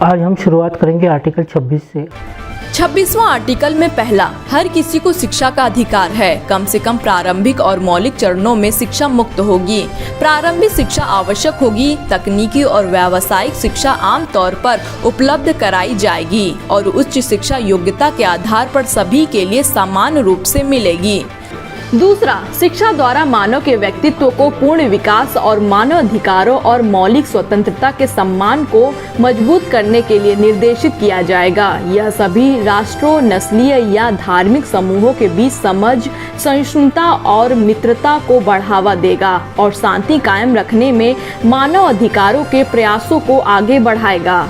आज हम शुरुआत करेंगे आर्टिकल 26 से। 26वां आर्टिकल में पहला, हर किसी को शिक्षा का अधिकार है। कम से कम प्रारंभिक और मौलिक चरणों में शिक्षा मुक्त होगी। प्रारंभिक शिक्षा आवश्यक होगी। तकनीकी और व्यावसायिक शिक्षा आम तौर पर उपलब्ध कराई जाएगी और उच्च शिक्षा योग्यता के आधार पर सभी के लिए समान रूप से मिलेगी। दूसरा, शिक्षा द्वारा मानव के व्यक्तित्व को पूर्ण विकास और मानव अधिकारों और मौलिक स्वतंत्रता के सम्मान को मजबूत करने के लिए निर्देशित किया जाएगा। यह सभी राष्ट्रों, नस्लीय या धार्मिक समूहों के बीच समझ, सहिष्णुता और मित्रता को बढ़ावा देगा और शांति कायम रखने में मानव अधिकारों के प्रयासों को आगे बढ़ाएगा।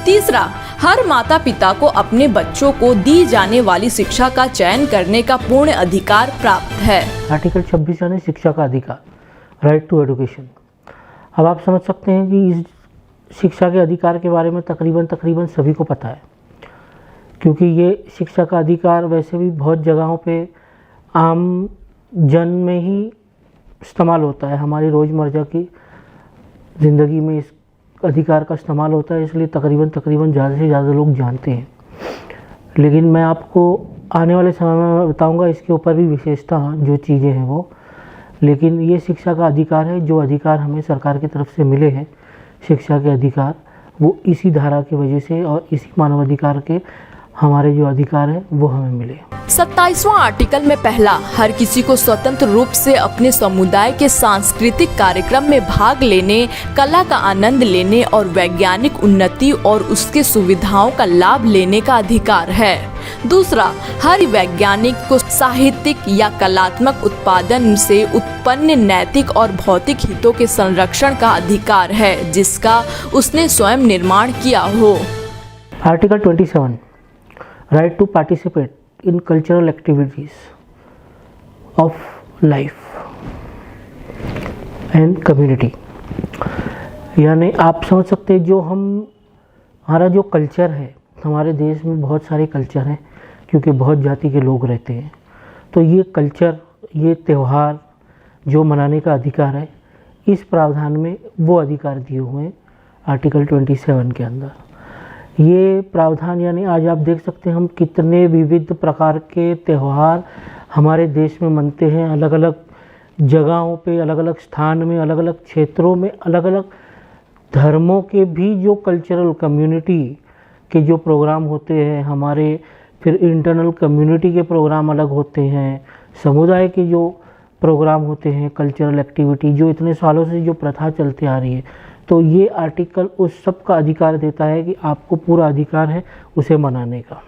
तीसरा, हर माता पिता को अपने बच्चों को दी जाने वाली शिक्षा का चयन करने का पूर्ण अधिकार प्राप्त है। आर्टिकल 26 यानी शिक्षा का अधिकार, राइट टू एजुकेशन। अब आप समझ सकते हैं कि इस शिक्षा के अधिकार के बारे में तकरीबन सभी को पता है, क्योंकि ये शिक्षा का अधिकार वैसे भी बहुत जगहों पे आम जन में ही इस्तेमाल होता है। हमारी रोज़मर्रा की ज़िंदगी में इस अधिकार का इस्तेमाल होता है, इसलिए तकरीबन ज़्यादा से ज़्यादा लोग जानते हैं। लेकिन मैं आपको आने वाले समय में मैं बताऊंगा इसके ऊपर भी विशेषता जो चीज़ें हैं वो। लेकिन ये शिक्षा का अधिकार है, जो अधिकार हमें सरकार की तरफ से मिले हैं शिक्षा के अधिकार, वो इसी धारा की वजह से और इसी मानवाधिकार के हमारे जो अधिकार हैं वो हमें मिले। 27वां आर्टिकल में पहला, हर किसी को स्वतंत्र रूप से अपने समुदाय के सांस्कृतिक कार्यक्रम में भाग लेने, कला का आनंद लेने और वैज्ञानिक उन्नति और उसके सुविधाओं का लाभ लेने का अधिकार है। दूसरा, हर वैज्ञानिक को साहित्यिक या कलात्मक उत्पादन से उत्पन्न नैतिक और भौतिक हितों के संरक्षण का अधिकार है, जिसका उसने स्वयं निर्माण किया हो। Article 27, right to participate in cultural activities of life and community। यानी आप समझ सकते हैं जो हमारा जो कल्चर है, हमारे देश में बहुत सारे कल्चर हैं क्योंकि बहुत जाति के लोग रहते हैं। तो ये कल्चर, ये त्यौहार जो मनाने का अधिकार है, इस प्रावधान में वो अधिकार दिए हुए हैं आर्टिकल 27 के अंदर। ये प्रावधान यानी आज आप देख सकते हैं हम कितने विविध प्रकार के त्यौहार हमारे देश में मनते हैं। अलग अलग जगहों पे, अलग अलग स्थान में, अलग अलग क्षेत्रों में, अलग अलग धर्मों के भी जो कल्चरल कम्युनिटी के जो प्रोग्राम होते हैं हमारे, फिर इंटरनल कम्युनिटी के प्रोग्राम अलग होते हैं, समुदाय के जो प्रोग्राम होते हैं, कल्चरल एक्टिविटी जो इतने सालों से जो प्रथा चलती आ रही है। तो ये आर्टिकल उस सब का अधिकार देता है कि आपको पूरा अधिकार है उसे मनाने का।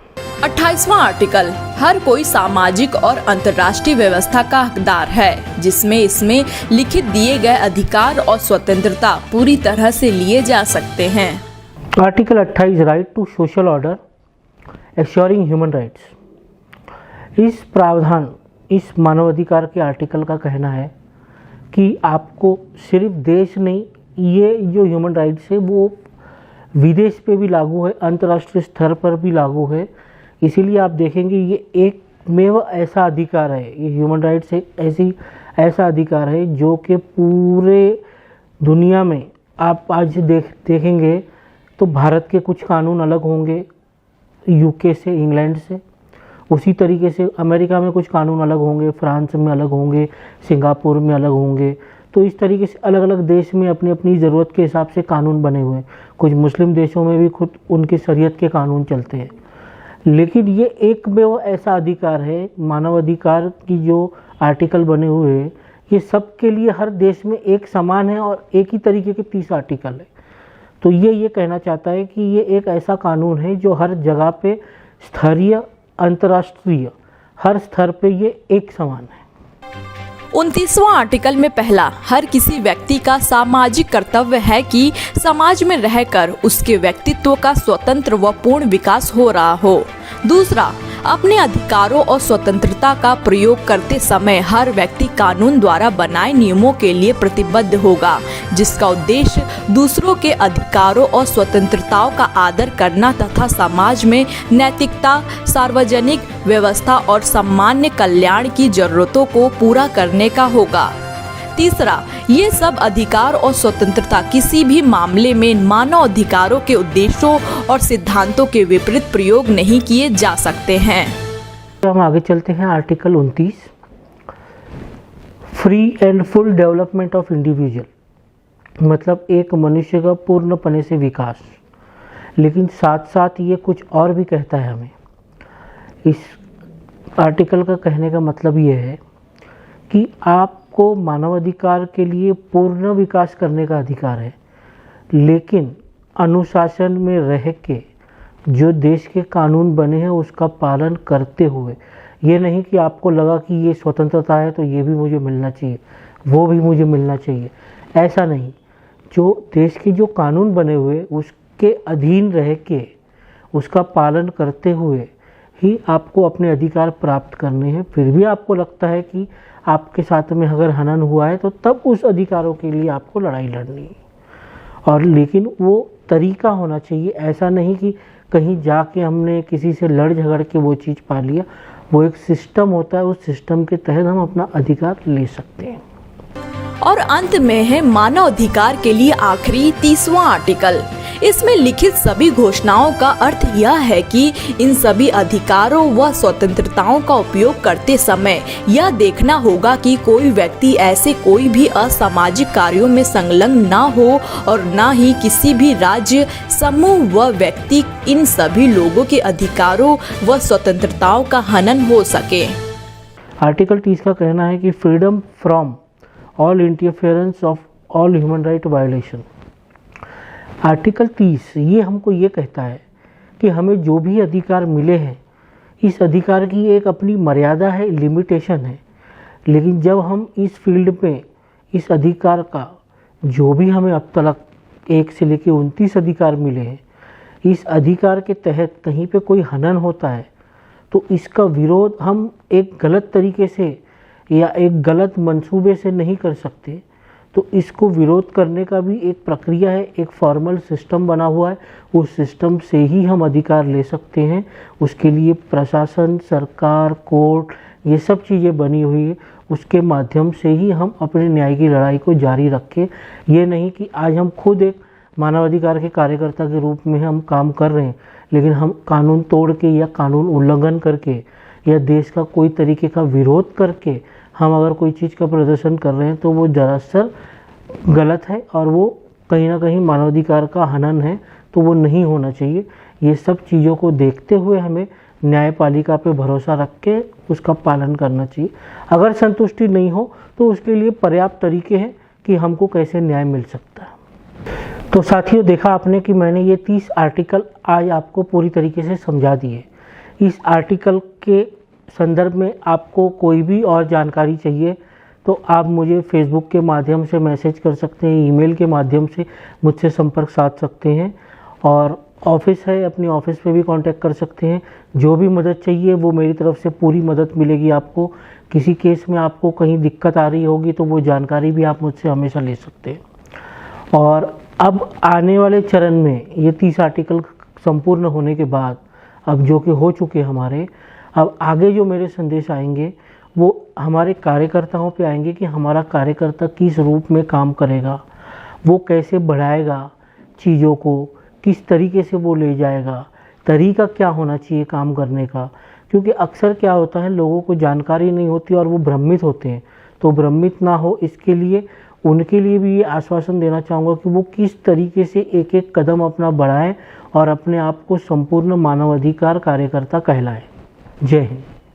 28वां आर्टिकल, हर कोई सामाजिक और अंतर्राष्ट्रीय व्यवस्था का हकदार है, जिसमें इसमें लिखित दिए गए अधिकार और स्वतंत्रता पूरी तरह से लिए जा सकते हैं। Article 28, right to social order assuring human rights. इस प्रावधान, इस मानवाधिकार के आर्टिकल का कहना है कि आपको सिर्फ देश नहीं, ये जो ह्यूमन राइट्स है वो विदेश पे भी लागू है, अंतर्राष्ट्रीय स्तर पर भी लागू है। इसीलिए आप देखेंगे ये एकमेव ऐसा अधिकार है, ये ह्यूमन राइट्स एक ऐसा अधिकार है जो कि पूरे दुनिया में आप आज देखेंगे तो भारत के कुछ कानून अलग होंगे यूके से, इंग्लैंड से। उसी तरीके से अमेरिका में कुछ कानून अलग होंगे, फ्रांस में अलग होंगे, सिंगापुर में अलग होंगे। तो इस तरीके से अलग अलग देश में अपनी अपनी ज़रूरत के हिसाब से कानून बने हुए हैं। कुछ मुस्लिम देशों में भी खुद उनकी शरीयत के कानून चलते हैं। लेकिन ये एक में वो ऐसा अधिकार है, मानव अधिकार की जो आर्टिकल बने हुए हैं ये सब के लिए हर देश में एक समान है और एक ही तरीके के 30 आर्टिकल है। तो ये कहना चाहता है कि ये एक ऐसा कानून है जो हर जगह पे स्तरीय, अंतर्राष्ट्रीय, हर स्तर पे ये एक समान है। 29वां आर्टिकल में पहला, हर किसी व्यक्ति का सामाजिक कर्तव्य है कि समाज में रहकर उसके व्यक्तित्व का स्वतंत्र व पूर्ण विकास हो रहा हो। दूसरा, अपने अधिकारों और स्वतंत्रता का प्रयोग करते समय हर व्यक्ति कानून द्वारा बनाए नियमों के लिए प्रतिबद्ध होगा, जिसका उद्देश्य दूसरों के अधिकारों और स्वतंत्रताओं का आदर करना तथा समाज में नैतिकता, सार्वजनिक व्यवस्था और सामान्य कल्याण की जरूरतों को पूरा करने का होगा। तीसरा, ये सब अधिकार और स्वतंत्रता किसी भी मामले में मानव अधिकारों के उद्देश्यों और सिद्धांतों के विपरीत प्रयोग नहीं किए जा सकते हैं। हम आगे चलते हैं। Article 29, free and full development of individual, मतलब एक मनुष्य का पूर्णपने से विकास। लेकिन साथ साथ ये कुछ और भी कहता है हमें। इस आर्टिकल का कहने का मतलब ये है कि आपको मानवाधिकार के लिए पूर्ण विकास करने का अधिकार है, लेकिन अनुशासन में रह के जो देश के कानून बने हैं उसका पालन करते हुए। ये नहीं कि आपको लगा कि ये स्वतंत्रता है तो ये भी मुझे मिलना चाहिए, वो भी मुझे मिलना चाहिए, ऐसा नहीं। जो देश के जो कानून बने हुए उसके अधीन रह के उसका पालन करते हुए ही आपको अपने अधिकार प्राप्त करने हैं। फिर भी आपको लगता है कि आपके साथ में अगर हनन हुआ है तो तब उस अधिकारों के लिए आपको लड़ाई लड़नी है। और लेकिन वो तरीका होना चाहिए, ऐसा नहीं कि कहीं जाके हमने किसी से लड़ झगड़ के वो चीज़ पा लिया। वो एक सिस्टम होता है, उस सिस्टम के तहत हम अपना अधिकार ले सकते हैं। और अंत में है मानव अधिकार के लिए आखिरी 30वां आर्टिकल। इसमें लिखित सभी घोषणाओं का अर्थ यह है कि इन सभी अधिकारों व स्वतंत्रताओं का उपयोग करते समय यह देखना होगा कि कोई व्यक्ति ऐसे कोई भी असामाजिक कार्यों में संलग्न न हो और न ही किसी भी राज्य, समूह व व्यक्ति इन सभी लोगों के अधिकारों व स्वतंत्रताओं का हनन हो सके। आर्टिकल 30 का कहना है कि freedom from all interference of all human right violation. Article 30 ये हमको ये कहता है कि हमें जो भी अधिकार मिले हैं, इस अधिकार की एक अपनी मर्यादा है, लिमिटेशन है। लेकिन जब हम इस फील्ड में इस अधिकार का जो भी हमें अब तक 1 से लेकर 29 अधिकार मिले हैं, इस अधिकार के तहत कहीं पे कोई हनन होता है तो इसका विरोध हम एक गलत तरीके से या एक गलत मंसूबे से नहीं कर सकते। तो इसको विरोध करने का भी एक प्रक्रिया है, एक फॉर्मल सिस्टम बना हुआ है। उस सिस्टम से ही हम अधिकार ले सकते हैं। उसके लिए प्रशासन, सरकार, कोर्ट, ये सब चीज़ें बनी हुई है। उसके माध्यम से ही हम अपने न्याय की लड़ाई को जारी रखें। ये नहीं कि आज हम खुद एक मानवाधिकार के कार्यकर्ता के रूप में हम काम कर रहे हैं, लेकिन हम कानून तोड़ के या कानून उल्लंघन करके या देश का कोई तरीके का विरोध करके हम अगर कोई चीज़ का प्रदर्शन कर रहे हैं तो वो दरअसल गलत है और वो कहीं ना कहीं मानवाधिकार का हनन है। तो वो नहीं होना चाहिए। ये सब चीज़ों को देखते हुए हमें न्यायपालिका पे भरोसा रख के उसका पालन करना चाहिए। अगर संतुष्टि नहीं हो तो उसके लिए पर्याप्त तरीके हैं कि हमको कैसे न्याय मिल सकता है। तो साथियों, देखा आपने कि मैंने ये 30 आर्टिकल आज आपको पूरी तरीके से समझा दिए। इस आर्टिकल के संदर्भ में आपको कोई भी और जानकारी चाहिए तो आप मुझे फेसबुक के माध्यम से मैसेज कर सकते हैं, ईमेल के माध्यम से मुझसे संपर्क साध सकते हैं, और ऑफिस है, अपनी ऑफिस पे भी कांटेक्ट कर सकते हैं। जो भी मदद चाहिए वो मेरी तरफ से पूरी मदद मिलेगी आपको। किसी केस में आपको कहीं दिक्कत आ रही होगी तो वो जानकारी भी आप मुझसे हमेशा ले सकते हैं। और अब आने वाले चरण में ये 30 आर्टिकल संपूर्ण होने के बाद, अब जो कि हो चुके हमारे, अब आगे जो मेरे संदेश आएंगे वो हमारे कार्यकर्ताओं पे आएंगे कि हमारा कार्यकर्ता किस रूप में काम करेगा, वो कैसे बढ़ाएगा चीज़ों को, किस तरीके से वो ले जाएगा, तरीका क्या होना चाहिए काम करने का। क्योंकि अक्सर क्या होता है, लोगों को जानकारी नहीं होती और वो भ्रमित होते हैं। तो भ्रमित ना हो इसके लिए उनके लिए भी ये आश्वासन देना चाहूँगा कि वो किस तरीके से एक एक कदम अपना बढ़ाएं और अपने आप को संपूर्ण मानवाधिकार कार्यकर्ता कहलाएं। जय हिंद।